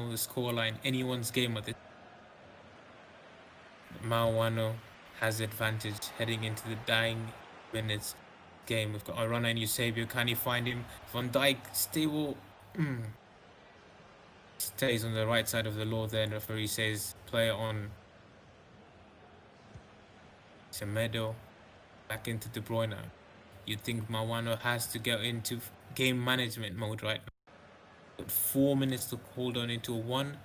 know the scoreline, anyone's game at this. Mawano has advantage heading into the dying minutes game. We've got Arana and Eusebio. Can he find him? Van Dijk stable. Stays on the right side of the law there, and the referee says player on. Semedo back into De Bruyne. You'd think Mawano has to get into game management mode right now. But 4 minutes to hold on into a 1-0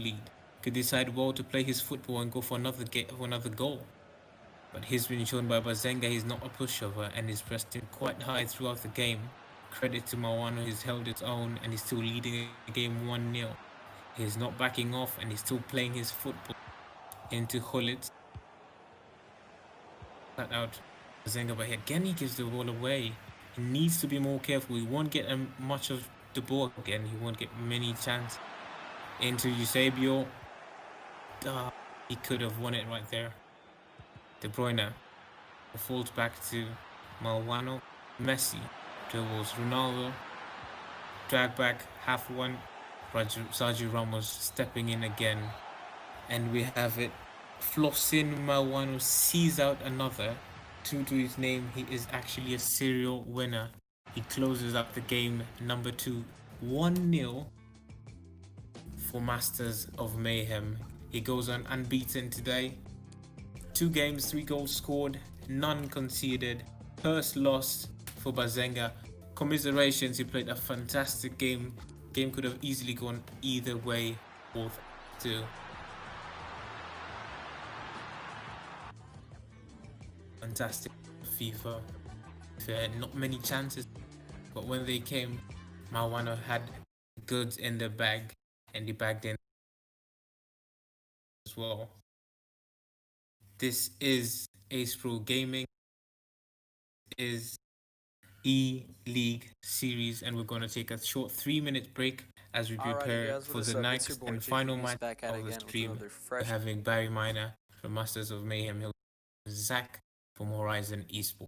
lead. Could decide well to play his football and go for another goal. But he's been shown by Bazenga he's not a pushover and he's pressed him quite high throughout the game. Credit to Mawano, he's held his own and he's still leading the game 1-0. He's not backing off and he's still playing his football into Hullet. Cut out Bazenga, but again he gives the ball away. He needs to be more careful. He won't get much of the ball again. He won't get many chances. Into Eusebio. He could have won it right there. De Bruyne falls back to Mawano. Messi dribbles Ronaldo. Drag back, half one. Sergio Ramos stepping in again. And we have it. Flossin Mawano sees out another. True to his name, he is actually a serial winner. He closes up the game number 2, 1-0 for Masters of Mayhem. He goes on unbeaten today. 2 games, 3 goals scored, none conceded. First loss for Bazenga. Commiserations, he played a fantastic game. Game could have easily gone either way, both 2. Fantastic FIFA. Not many chances, but when they came, Mawano had goods in the bag and he bagged in as well. This is Ace Pro Gaming, is e-Lig series, and we're going to take a short 3-minute break as we prepare for the next and final match of the stream. We're having Barry Miner from Masters of Mayhem, Zach from Horizon Esports.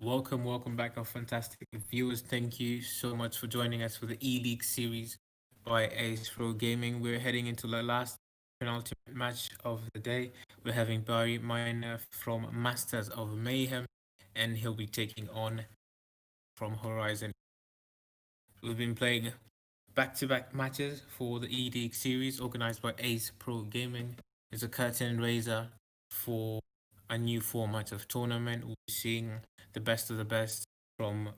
welcome back, our fantastic viewers. Thank you so much for joining us for the e-League series by Ace Pro Gaming. We're heading into the last penultimate match of the day. We're having Barry Miner from Masters of Mayhem, and he'll be taking on from Horizon. We've been playing back-to-back matches for the e-League series organized by Ace Pro Gaming. It's a curtain raiser for a new format of tournament. We're seeing the best of the best from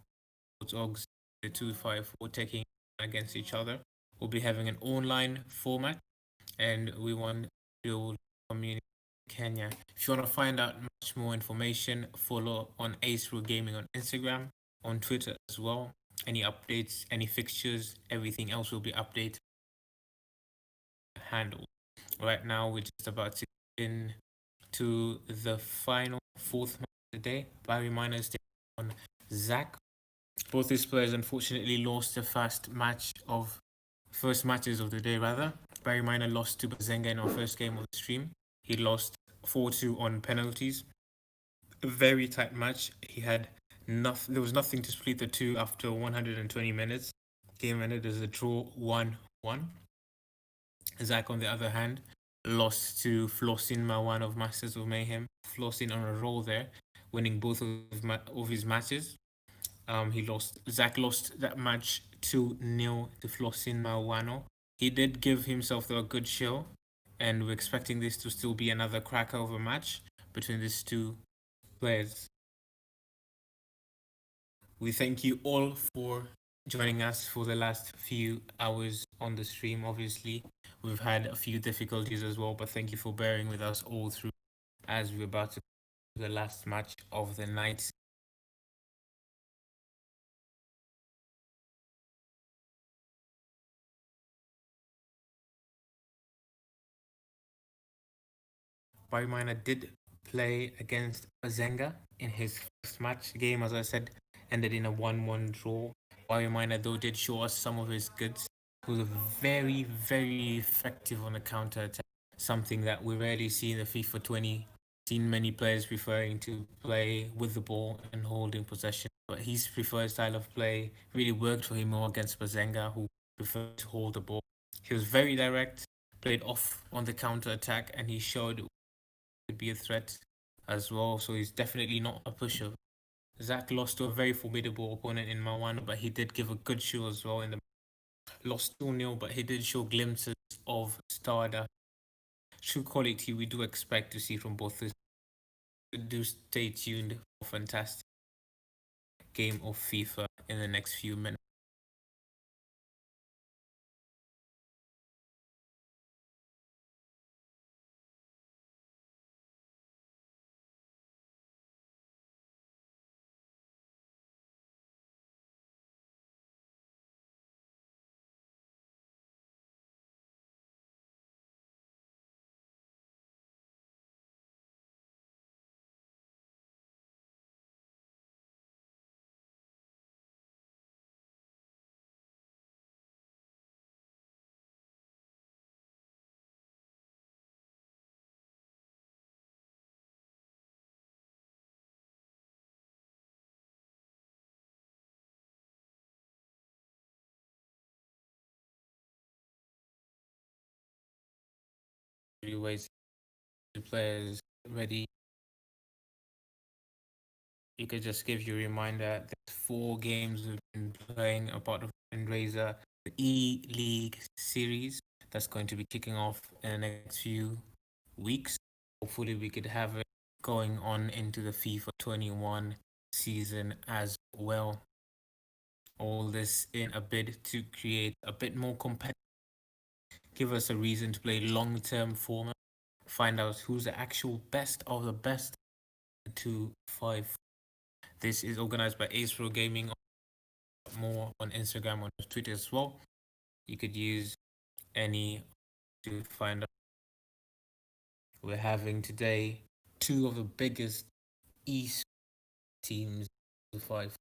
Ogs, the 254 taking against each other. We'll be having an online format, and we want to build community in Kenya. If you want to find out much more information, follow on Ace Pro Gaming on Instagram, on Twitter as well. Any updates, any fixtures, everything else will be updated. Handle. Right now, we're just about to get into the final fourth match of the day. Barry Miners taking on Zach. Both these players unfortunately lost the first matches of the day rather. Barry Miner lost to Bazenga in our first game of the stream. He lost 4-2 on penalties. A very tight match. There was nothing to split the two after 120 minutes. Game ended as a draw 1-1. Zach, on the other hand, lost to Flossin Mawan of Masters of Mayhem. Flossin on a roll there, winning both of his matches. Zach lost that match 2-0 to Flossin Mawano. He did give himself a good show, and we're expecting this to still be another cracker of a match between these two players. We thank you all for joining us for the last few hours on the stream. Obviously, we've had a few difficulties as well, but thank you for bearing with us all through as we're about to the last match of the night. Barry Miner did play against Bazenga in his first match. Game, as I said, ended in a 1-1 draw. Barry Miner, though, did show us some of his goods. He was very, very effective on the counter attack, something that we rarely see in the FIFA 20. Seen many players preferring to play with the ball and holding possession, but his preferred style of play really worked for him more against Bazenga, who preferred to hold the ball. He was very direct, played off on the counter attack, and he showed could be a threat as well. So he's definitely not a pusher. Zach lost to a very formidable opponent in Mawano, but he did give a good show as well in the lost 2-0, but he did show glimpses of Starda. True quality we do expect to see from both these. Do stay tuned for a fantastic game of FIFA in the next few minutes. Ways the players ready. You could just give you a reminder there's 4 games we've been playing a part of Fundraiser, the e-League series that's going to be kicking off in the next few weeks. Hopefully we could have it going on into the FIFA 21 season as well. All this in a bid to create a bit more competitive, give us a reason to play long-term format, find out who's the actual best of the best 2-5. This is organized by Ace Pro Gaming. More on Instagram, on Twitter as well. You could use any to find out. We're having today 2 of the biggest East teams of 5.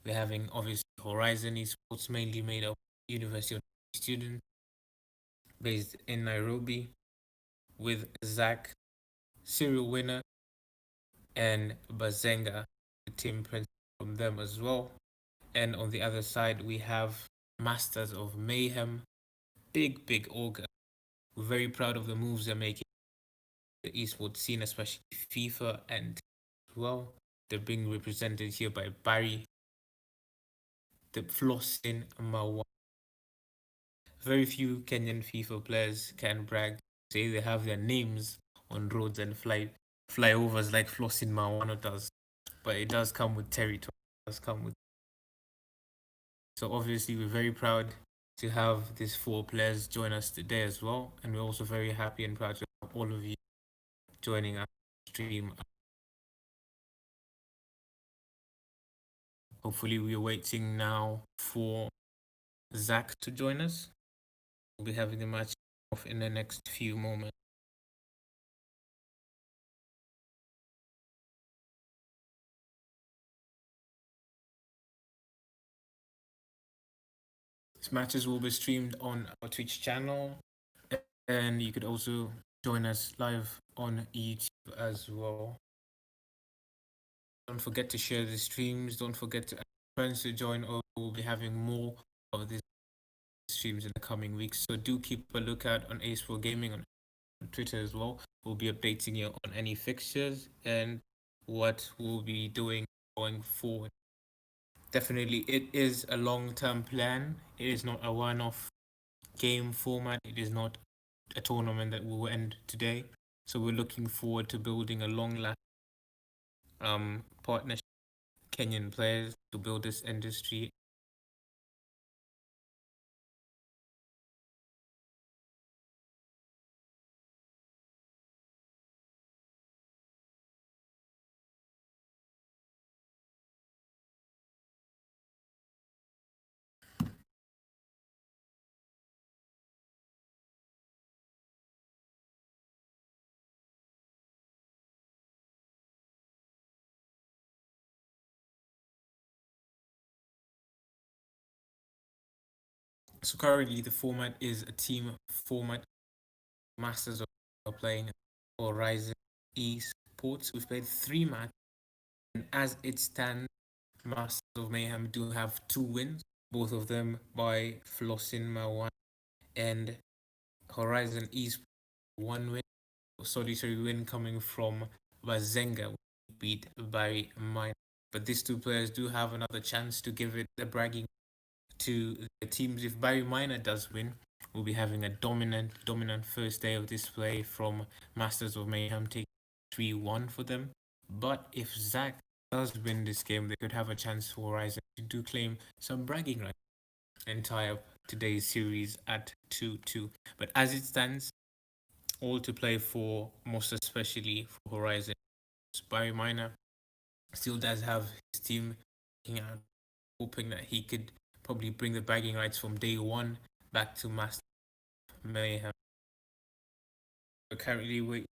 We're having obviously Horizon Esports, mainly made of University of students based in Nairobi, with Zach, serial winner, and Bazenga, the team president. from them as well. And on the other side, we have Masters of Mayhem, big org. We're very proud of the moves they're making the esports scene, especially FIFA, and well, they're being represented here by Barry, the Flossin Mawa. Very few Kenyan FIFA players can brag, say they have their names on roads and flyovers like Flossin Mawano does. But it does come with territory. It does come with So obviously we're very proud to have these four players join us today as well. And we're also very happy and proud to have all of you joining our stream. Hopefully we're waiting now for Zach to join us. We'll be having the match off in the next few moments. These matches will be streamed on our Twitch channel, and you could also join us live on YouTube as well. Don't forget to share the streams. Don't forget to ask friends to join. Or we'll be having more of these streams in the coming weeks. So do keep a lookout on Ace4 Gaming on Twitter as well. We'll be updating you on any fixtures and what we'll be doing going forward. Definitely, it is a long-term plan. It is not a one-off game format. It is not a tournament that will end today. So we're looking forward to building a long-lasting partnership with Kenyan players to build this industry. So currently the format is a team format. Masters are playing Horizon Esports. We've played 3 matches, and as it stands, Masters of Mayhem do have 2 wins, both of them by Flossin Mawan, and Horizon Esports 1 win, solitary win coming from Bazenga, beat by Mine. But these 2 players do have another chance to give it a bragging to the teams. If Barry Miner does win, we'll be having a dominant first day of display from Masters of Mayhem, taking 3-1 for them. But if Zach does win this game, they could have a chance for Horizon to do claim some bragging rights and tie up today's series at 2-2. But as it stands, all to play for, most especially for Horizon. Barry Miner still does have his team out, hoping that he could probably bring the bragging rights from day one back to Master Mayhem. We're currently waiting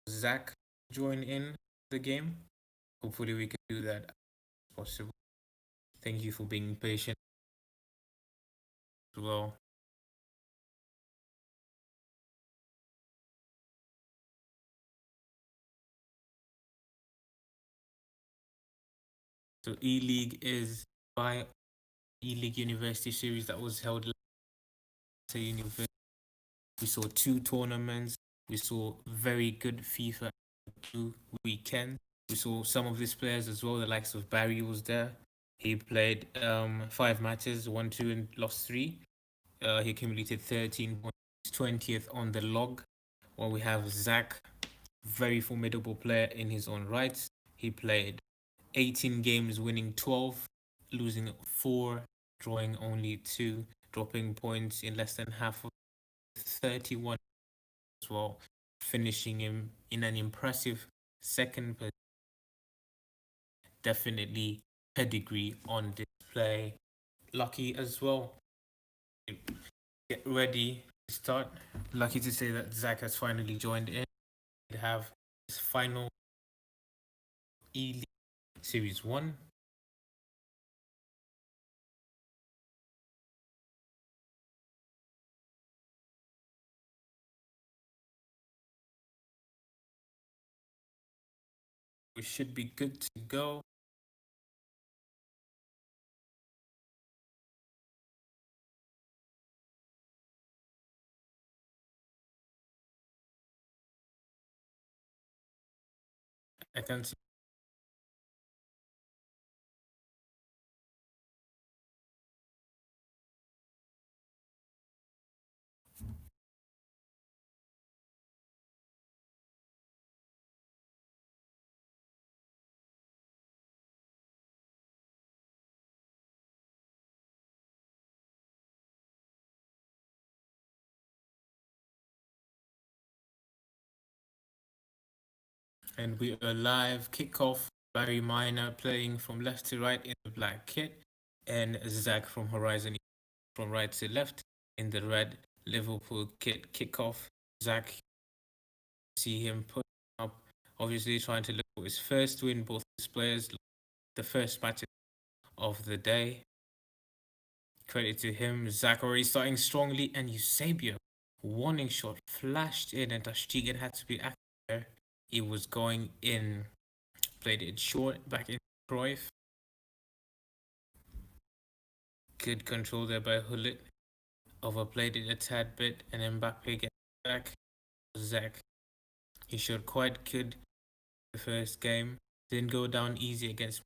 for Zach to join in the game. Hopefully we can do that as possible. Thank you for being patient as well. So e-Lig is by e-Lig University series that was held last university. We saw 2 tournaments. We saw very good FIFA 2 weekend. We saw some of these players as well. The likes of Barry was there. He played 5 matches, won 2 and lost 3. He accumulated 13 points, 20th on the log. While we have Zach, very formidable player in his own rights. He played 18 games, winning 12, losing 4, drawing only 2, dropping points in less than half of 31 as well, finishing him in an impressive second position. Definitely pedigree on display. Lucky as well. Get ready to start. Lucky to say that Zach has finally joined in to have his final e-Lig Series 1. We should be good to go. I can see. And we are live. Kickoff. Barry Miner playing from left to right in the black kit, and Zach from Horizon from right to left in the red Liverpool kit. Kickoff. Zach, see him put up, obviously trying to look for his first win. Both his players, the first match of the day. Credit to him. Zach already starting strongly, and Eusebio, warning shot flashed in, and Tashtigan had to be active there. He was going in. Played it short back in Cruyff. Good control there by Hullet. Overplayed it a tad bit, and Mbappe gets back. Zach, he showed quite good the first game. Didn't go down easy against,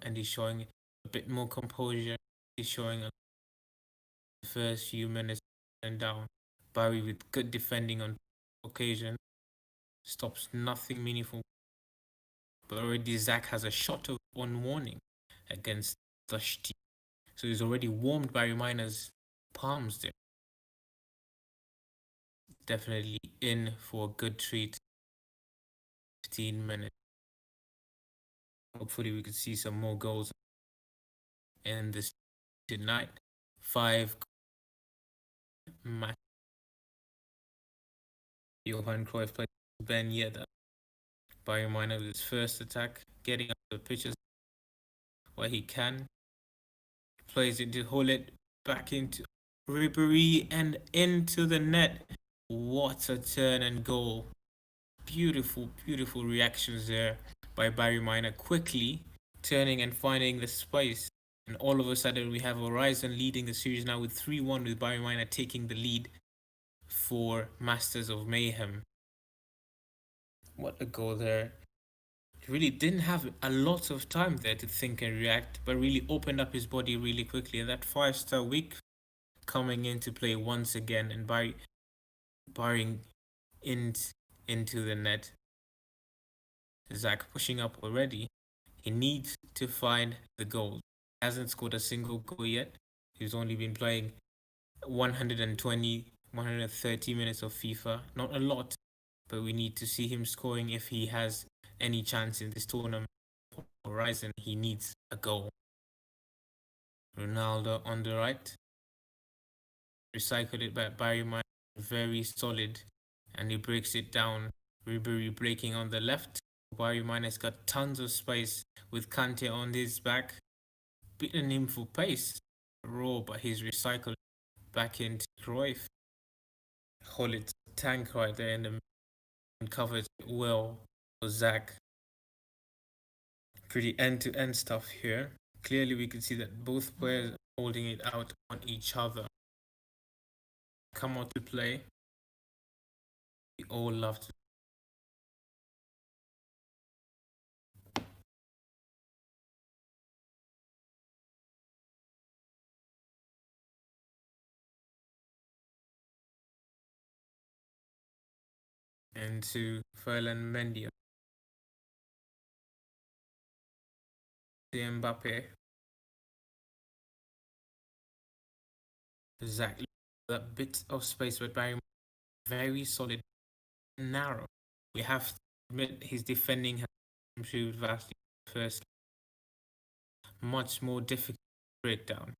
and he's showing a bit more composure. He's showing the first few minutes and down. Barry with good defending on occasion. Stops nothing meaningful. But already Zach has a shot of on warning against Dusty. So he's already warmed Barry Miner's palms there. Definitely in for a good treat. 15 minutes. Hopefully we could see some more goals in this tonight. 5 match. Johan Cruyff played Ben Yedder. Barry Miner with his first attack, getting up the pitches where he can. Plays into Hullet, back into Ribery and into the net. What a turn and goal. Beautiful, beautiful reactions there by Barry Miner. Quickly turning and finding the space. And all of a sudden we have Horizon leading the series now with 3-1, with Barry Miner taking the lead for Masters of Mayhem. What a goal there. He really didn't have a lot of time there to think and react, but really opened up his body really quickly. And that 5-star week coming into play once again, and barring into the net. Zach pushing up already. He needs to find the goal. Hasn't scored a single goal yet. He's only been playing 120, 130 minutes of FIFA. Not a lot, but we need to see him scoring if he has any chance in this tournament. Horizon, he needs a goal. Ronaldo on the right. Recycled it by Barry Miner. Very solid. And he breaks it down. Ribery breaking on the left. Barry Miner's got tons of space with Kante on his back. Beating him for pace. Raw, but he's recycled back into Cruyff. Hullet's tank right there in the middle and covers it well for Zach. Pretty end-to-end stuff here. Clearly we can see that both players are holding it out on each other. Come out to play. We all love to. And to Ferland Mendy. The Mbappe. Zach, that bit of space, but very solid, narrow. We have to admit his defending has improved vastly. First, much more difficult breakdown.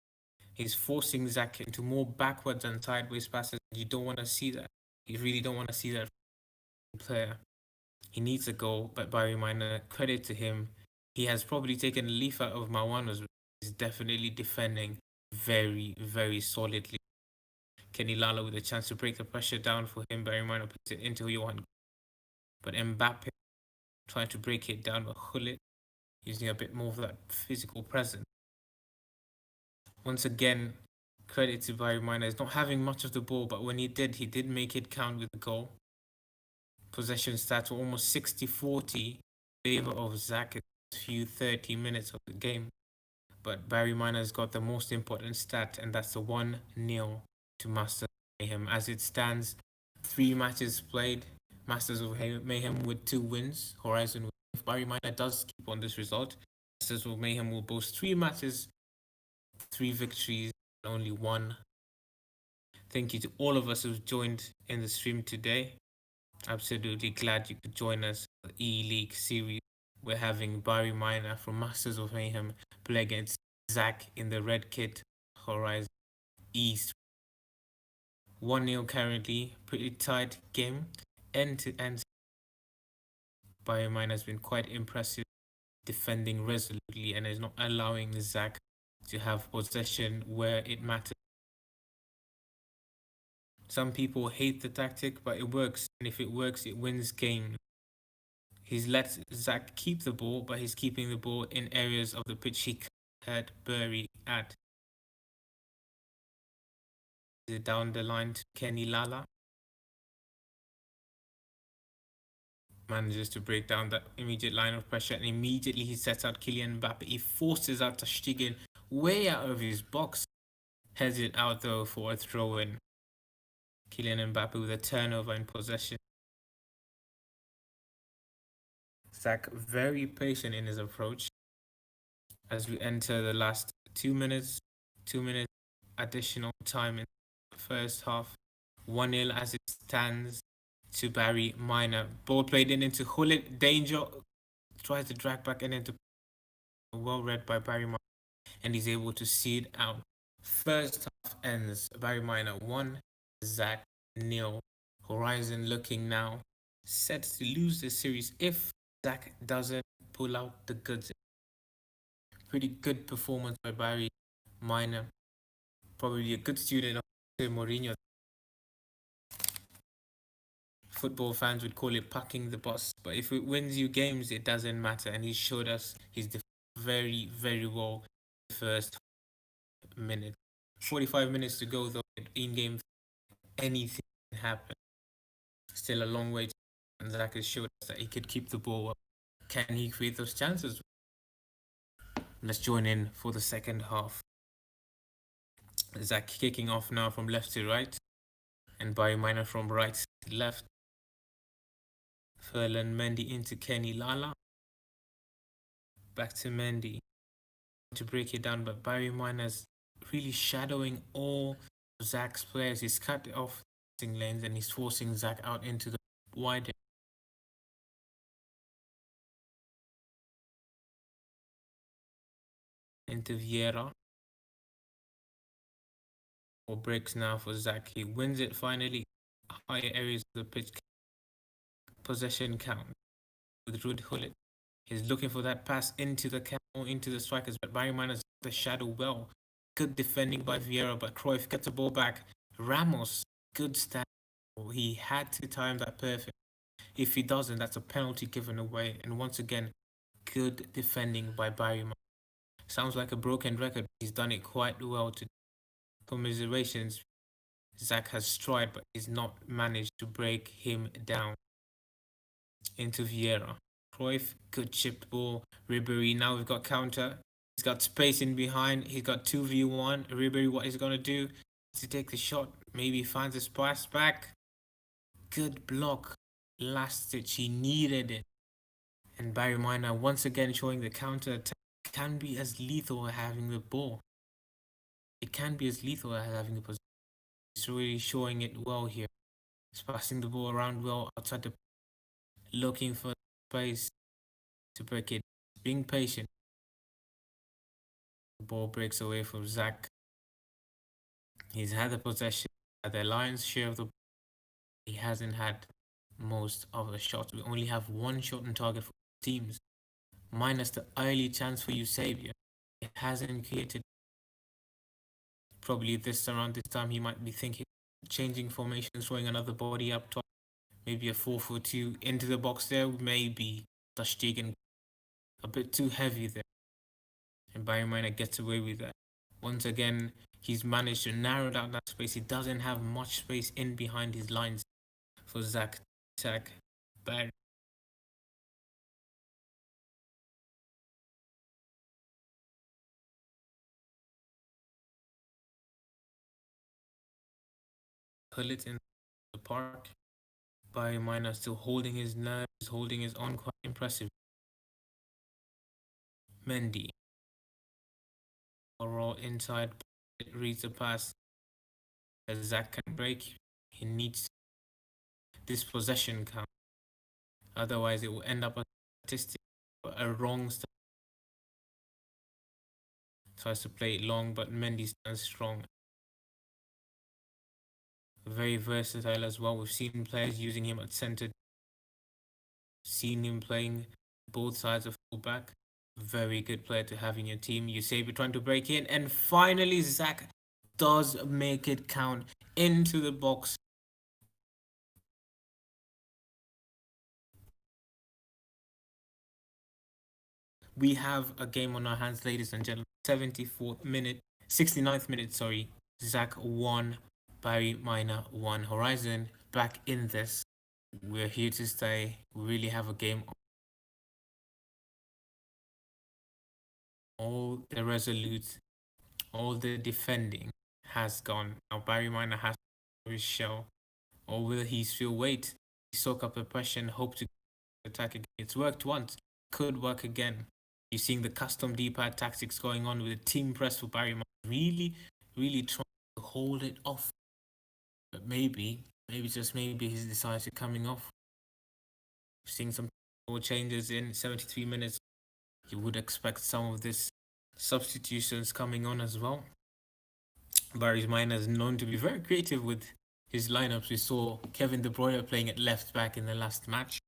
He's forcing Zach into more backwards and sideways passes. You don't want to see that. You really don't want to see that player. He needs a goal, but Barry Miner, credit to him, he has probably taken a leaf out of Marwano's. He's definitely defending very, very solidly. Kenny Lala with a chance to break the pressure down for him. Barry Miner puts it into Johan. But Mbappe trying to break it down with Hullet, using a bit more of that physical presence. Once again, credit to Barry Miner. He's not having much of the ball, but when he did make it count with a goal. Possession stats were almost 60-40 favor of Zach in the few 30 minutes of the game. But Barry Miner's got the most important stat, and that's the 1-0 to Masters of Mayhem. As it stands, 3 matches played, Masters of Mayhem with 2 wins, Horizon. If Barry Miner does keep on this result, Masters of Mayhem will boast 3 matches, 3 victories, only 1. Thank you to all of us who've joined in the stream today. Absolutely glad you could join us for the e-Lig series. We're having Barry Miner from Masters of Mayhem play against Zach in the red kit, Horizon East. 1-0 currently, pretty tight game, end to end. Barry Miner has been quite impressive, defending resolutely and is not allowing Zach to have possession where it matters. Some people hate the tactic, but it works, and if it works, it wins games. He's let Zach keep the ball, but he's keeping the ball in areas of the pitch he can't bury at. Down the line to Kenny Lala. Manages to break down that immediate line of pressure, and immediately he sets out Kylian Mbappe. He forces out Stegen way out of his box. Heads it out though for a throw-in. Kylian Mbappe with a turnover in possession. Zach very patient in his approach. As we enter the last 2 minutes, 2 minutes additional time in the first half. 1-0 as it stands to Barry Miner. Ball played into Hullet. Danger. Tries to drag back into. Well read by Barry Miner. And he's able to see it out. First half ends. Barry Miner 1, Zach 0. Horizon looking now set to lose the series if Zach doesn't pull out the goods. Pretty good performance by Barry Miner. Probably a good student of Mourinho. Football fans would call it packing the bus, but if it wins you games, it doesn't matter. And he showed us he's very, very well the first minute. 45 minutes to go though. In game, anything can happen. Still a long way to go. And Zach has showed us that he could keep the ball up. Can he create those chances? Let's join in for the second half. Zach kicking off now from left to right, and Barry Miner from right to left. Ferland Mendy into Kenny Lala. Back to Mendy to break it down, but Barry Miner's really shadowing all Zach's players. He's cut off lanes and he's forcing Zach out into the wide. Into Vieira. Or breaks now for Zach. He wins it finally. Higher areas of the pitch. Possession count with Ruud Hullet. He's looking for that pass into the camel, into the strikers, but Barry Miner's the shadow well. Good defending by Vieira, but Cruyff gets the ball back. Ramos, good stand. He had to time that perfect. If he doesn't, that's a penalty given away. And once again, good defending by Barry Miner. Sounds like a broken record. He's done it quite well today. Commiserations. Zach has tried, but he's not managed to break him down. Into Vieira. Cruyff, good chipped ball. Ribéry, now we've got counter. He's got space in behind. He's got 2v1. Ribéry, what he's going to do? To take the shot. Maybe finds a pass back. Good block. Last stitch. He needed it. And Barry Miner once again showing the counter attack can be as lethal as having the ball. It can be as lethal as having the position. He's really showing it well here. He's passing the ball around well outside the, looking for space to break it. Being patient. The ball breaks away from Zach. He's had the possession at the lion's share of the ball. He hasn't had most of the shots. We only have 1 shot on target for teams. Minus the early chance for Eusebio. It hasn't created. Probably around this time he might be thinking changing formations, throwing another body up top. Maybe a 4-4-2 into the box there. Maybe Stegen a bit too heavy there. And Barry Miner gets away with that. Once again, he's managed to narrow down that space. He doesn't have much space in behind his lines for Zach to attack Barry. pull it in the park. Barry Miner still holding his nerve, holding his own quite impressive. Mendy. Overall inside, it reads the pass. As Zach can break, he needs this possession count. Otherwise, it will end up a statistic, a wrong start. Tries to play it long, but Mendy stands strong. Very versatile as well. We've seen players using him at centre, seen him playing both sides of fullback. Very good player to have in your team. Eusebio trying to break in, and finally Zach does make it count into the box. We have a game on our hands, ladies and gentlemen. 74th minute, 69th minute, sorry. Zach 1, Barry Miner 1. Horizon back in this. We're here to stay. We really have a game. All the resolute, all the defending has gone. Now Barry Miner has his shell. Or will he still wait? Soak up the pressure and hope to attack again. It's worked once, could work again. You're seeing the custom D-pad tactics going on with the team press for Barry Miner. Really trying to hold it off. But maybe just maybe he's decided coming off. Seeing some more changes in 73 minutes. You would expect some of this substitutions coming on as well. Barry Miner is known to be very creative with his lineups. We saw Kevin De Bruyne playing at left back in the last match.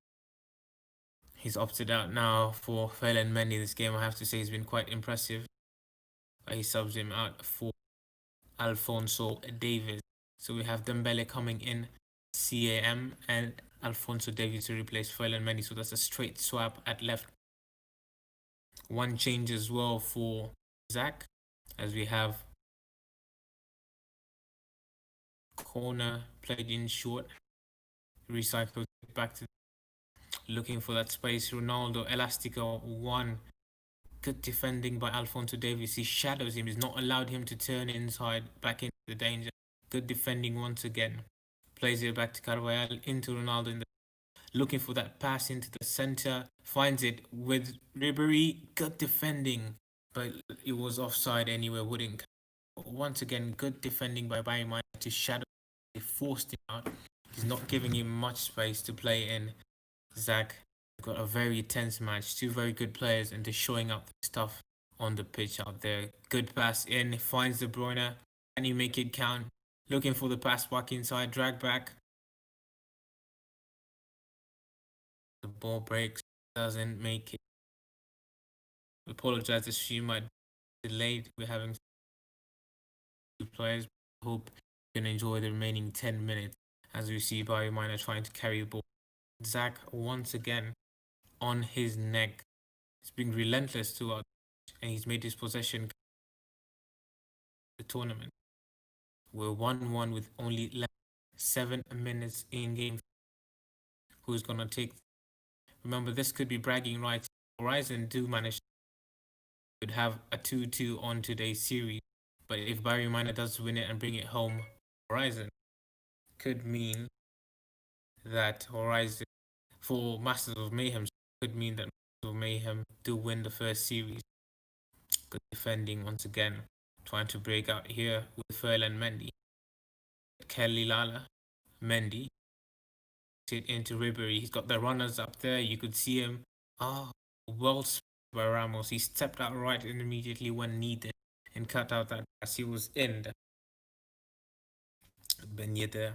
He's opted out now for Ferland Mendy. This game, I have to say, has been quite impressive. He subs him out for Alphonso Davies. So we have Dembele coming in, CAM, and Alphonso Davies to replace Ferland Mendy. So that's a straight swap at left. One change as well for Zach, as we have corner played in short, recycled back to looking for that space. Ronaldo Elastico 1. Good defending by Alphonso Davies. He shadows him. He's not allowed him to turn inside back into the danger. Good defending once again. Plays it back to Carvajal into Ronaldo in the looking for that pass into the center. Finds it with Ribery. Good defending, but it was offside anyway. Wouldn't. Once again, good defending by Bayern Munich to shadow. They forced him out. He's not giving him much space to play in. Zach got a very tense match. Two very good players, and they're showing up stuff on the pitch out there. Good pass in, finds De Bruyne. Can you make it count? Looking for the pass back inside, drag back. The ball breaks, doesn't make it. Apologize, this stream might be delayed. We're having two players. Hope you can enjoy the remaining 10 minutes as we see Barry Miner trying to carry the ball. Zach once again on his neck. He's been relentless throughout, and he's made his possession the tournament. We're 1-1 with only 7 minutes in game. Who's gonna take? Remember, this could be bragging rights. Horizon do manage could have a 2-2 on today's series, but if Barry Miner does win it and bring it home, Horizon could mean that Horizon for Masters of Mayhem could mean that Masters of Mayhem do win the first series. Good defending once again, trying to break out here with Ferland Mendy. Kelly Lala, Mendy, it into Ribery. He's got the runners up there. You could see him. Well by Ramos. He stepped out right and immediately when needed and cut out that pass. He was in. Ben Yedder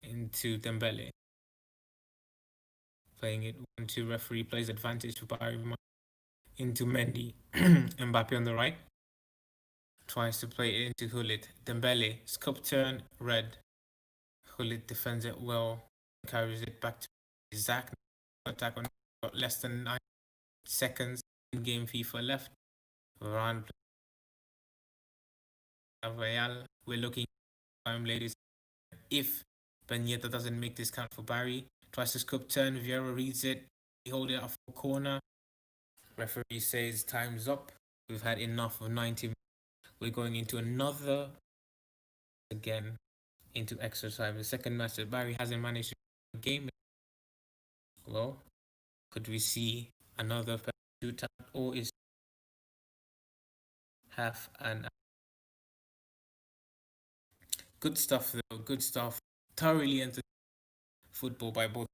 into Dembele. Playing it 1-2. Referee plays advantage for Barry into Mendy. Mbappe on the right. Tries to play it into Hullit. Dembele. Scope turn. Red. Hullit defends it well. Carries it back to Zach. Attack on less than 9 seconds in game FIFA left. Varane. We're looking time, ladies. If Ben Yedder doesn't make this count for Barry, tries to scoop turn. Vieira reads it. He hold it off for corner. Referee says time's up. We've had enough of 90 minutes. We're going into another again. into extra time. The second match that Barry hasn't managed to game. Well, could we see another shootout, or is half an good stuff though? Good stuff. Thoroughly into football by both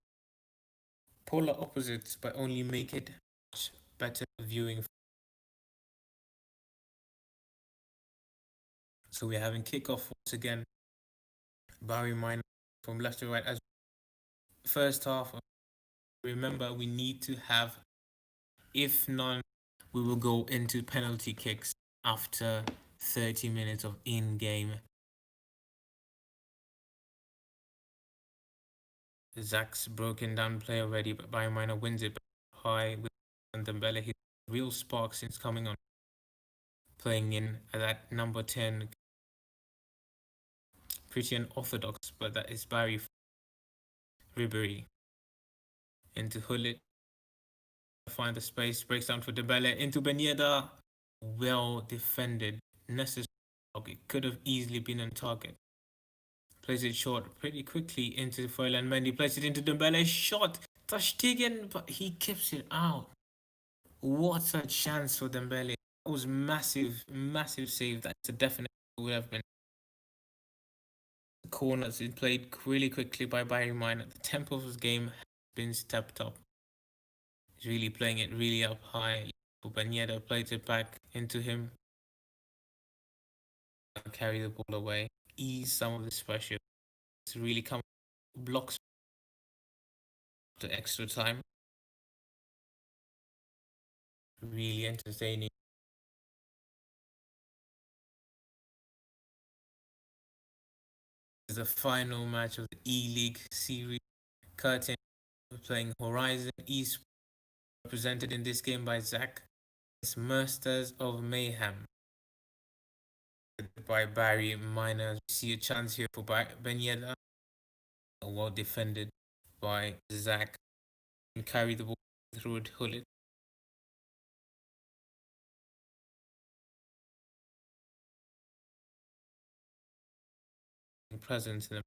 polar opposites, but only make it much better viewing. So we're having kickoff once again. Barry Minor from left to right as first half. Remember, we need to have, if none, we will go into penalty kicks after 30 minutes of in-game. Zach's broken down play already, but Bayern Munich wins it high with Dembele. His real spark since coming on, playing in at that number 10. Pretty unorthodox, but that is Barry Ribery into Hullet. Find the space, breaks down for Dembele into Ben Yedder. Well defended. Necessary. It could have easily been on target. Plays it short pretty quickly into Froylan Mendy. Plays it into Dembele. Shot. Ter Stegen, but he keeps it out. What a chance for Dembele. That was massive, massive save. That's a definite would have been. The corners is played really quickly by Bayern Munich. The tempo of his game has been stepped up. He's really playing it really up high. Ben Yedder plays it back into him. Carry the ball away. Ease some of this pressure. It's really come blocks to extra time. Really entertaining. This is the final match of the e-Lig series. Curtain playing Horizon Esports, represented in this game by Zach. It's Masters of Mayhem by Barry Minor. We see a chance here for Ben Yedder. Well defended by Zach. And carry the ball through it, Hullet. Presence in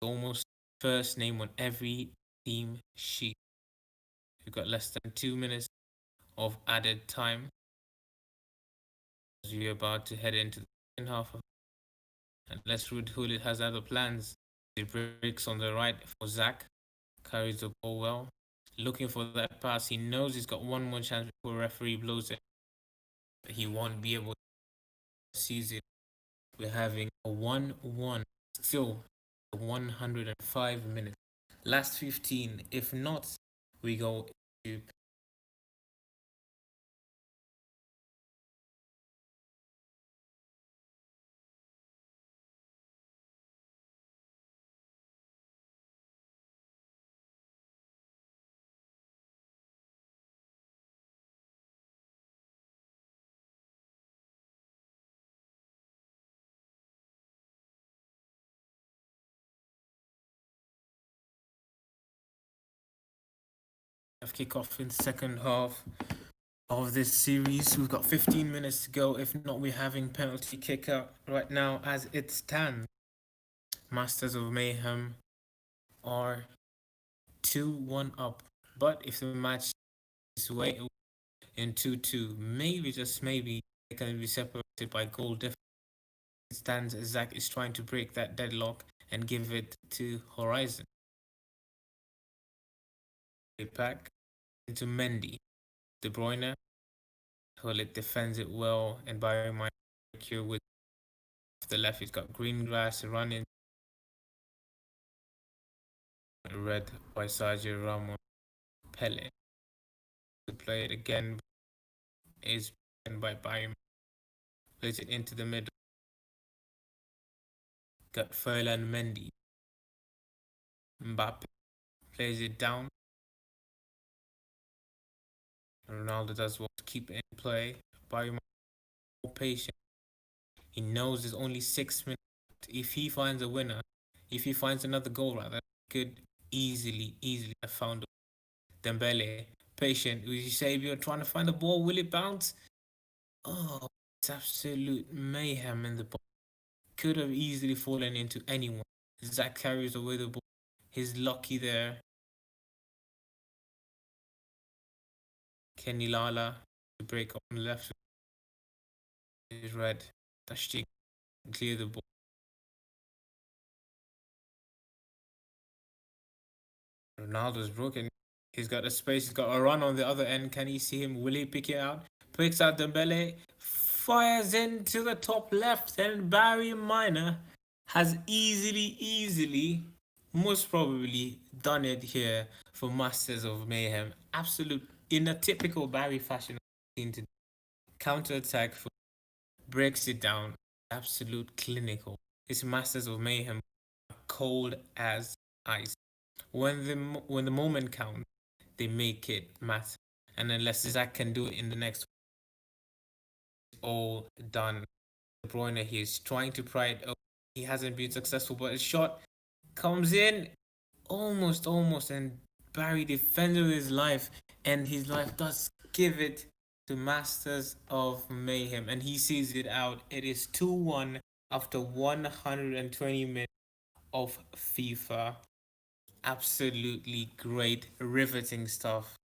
the almost first name on every team sheet. We've got less than 2 minutes of added time as we're about to head into the second half of, unless Ruud Gullit has other plans. He breaks on the right for Zach, carries the ball well, looking for that pass. He knows he's got one more chance before referee blows it, but he won't be able to seize it. We're having a 1-1 still 105 minutes. Last 15. If not, we go to kickoff in the second half of this series. We've got 15 minutes to go. If not, we're having penalty kick out right now as it stands. Masters of Mayhem are 2-1 up. But if the match is way in 2-2, maybe, just maybe, they can be separated by goal difference. It stands as Zach is trying to break that deadlock and give it to Horizon. Back into Mendy. De Bruyne. Hullet defends it well, and Bayern Munich secure with the left. He's got Greengrass running. Red by Sergio Ramos. Pele. To play it again is by Bayern. Plays it into the middle. Got Froylan Mendy. Mbappe plays it down. Ronaldo does well to keep it in play. Bayern more patient. He knows there's only 6 minutes. If he finds a winner, if he finds another goal rather, could easily have found Dembele. Patient. Eusebio trying to find the ball. Will it bounce? Oh, it's absolute mayhem in the ball. could have easily fallen into anyone. Zach carries away the ball. He's lucky there. Kenny Lala to break up on the left. Is red. Dashti clear the ball. Ronaldo's broken. He's got a space. He's got a run on the other end. Can he see him? Will he pick it out? Picks out Dembele. Fires into the top left. And Barry Miner has easily, most probably done it here for Masters of Mayhem. Absolute, in a typical Barry fashion, to counter attack, breaks it down. Absolute clinical. It's Masters of Mayhem, cold as ice. When the moment counts, they make it matter. And unless Zach can do it in the next, all done. De Bruyne, he's trying to pry it up. He hasn't been successful, but his shot comes in almost, and Barry defended his life, and his life does give it to Masters of Mayhem, and he sees it out. It is 2-1 after 120 minutes of FIFA. Absolutely great, riveting stuff.